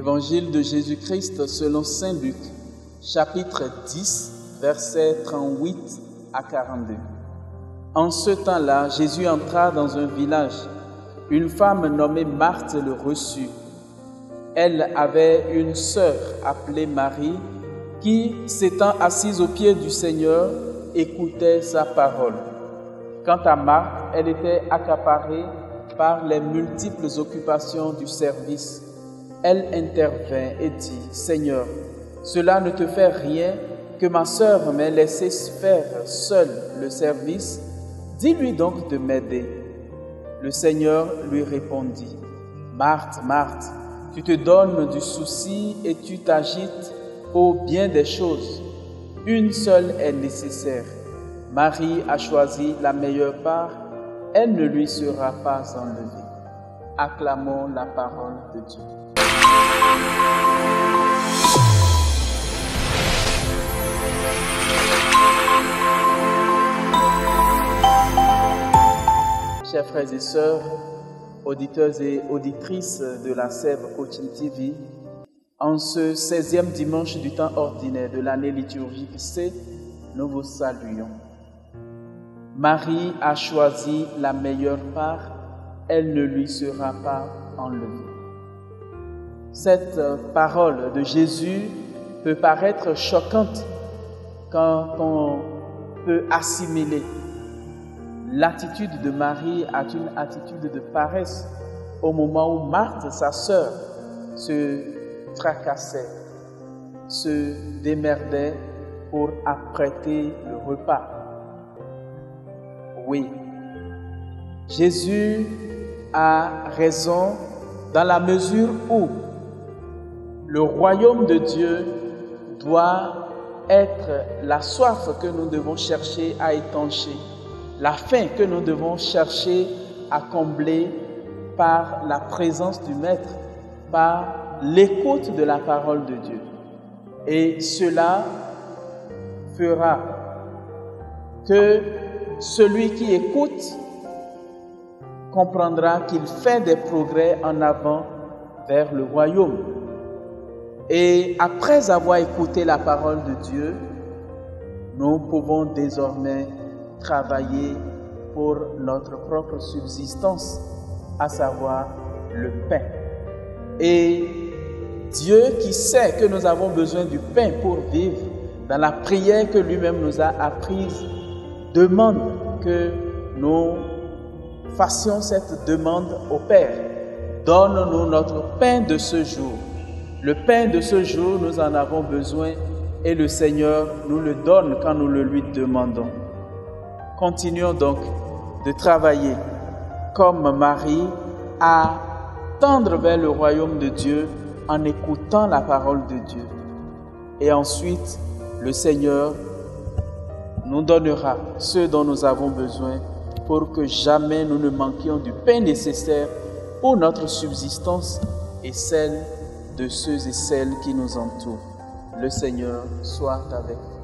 Évangile de Jésus-Christ selon saint Luc, chapitre 10, versets 38 à 42. En ce temps-là, Jésus entra dans un village. Une femme nommée Marthe le reçut. Elle avait une sœur appelée Marie qui, s'étant assise aux pieds du Seigneur, écoutait sa parole. Quant à Marthe, elle était accaparée par les multiples occupations du service. Elle intervint et dit, « Seigneur, cela ne te fait rien que ma sœur m'ait laissé faire seule le service. Dis-lui donc de m'aider. » Le Seigneur lui répondit, « Marthe, Marthe, tu te donnes du souci et tu t'agites pour bien des choses. Une seule est nécessaire. Marie a choisi la meilleure part, elle ne lui sera pas enlevée. » Acclamons la parole de Dieu. Chers frères et sœurs, auditeurs et auditrices de la Sève Coaching TV, en ce 16e dimanche du temps ordinaire de l'année liturgique C, nous vous saluons. Marie a choisi la meilleure part, elle ne lui sera pas enlevée. Cette parole de Jésus peut paraître choquante quand on peut assimiler l'attitude de Marie à une attitude de paresse au moment où Marthe, sa sœur, se tracassait, se démerdait pour apprêter le repas. Oui, Jésus a raison dans la mesure où le royaume de Dieu doit être la soif que nous devons chercher à étancher, la faim que nous devons chercher à combler par la présence du Maître, par l'écoute de la parole de Dieu. Et cela fera que celui qui écoute comprendra qu'il fait des progrès en avant vers le royaume. Et après avoir écouté la parole de Dieu, nous pouvons désormais travailler pour notre propre subsistance, à savoir le pain. Et Dieu qui sait que nous avons besoin du pain pour vivre, dans la prière que lui-même nous a apprise, demande que nous fassions cette demande au Père. Donne-nous notre pain de ce jour. Le pain de ce jour, nous en avons besoin et le Seigneur nous le donne quand nous le lui demandons. Continuons donc de travailler comme Marie à tendre vers le royaume de Dieu en écoutant la parole de Dieu. Et ensuite, le Seigneur nous donnera ce dont nous avons besoin pour que jamais nous ne manquions du pain nécessaire pour notre subsistance et celle de ceux et celles qui nous entourent. Le Seigneur soit avec vous.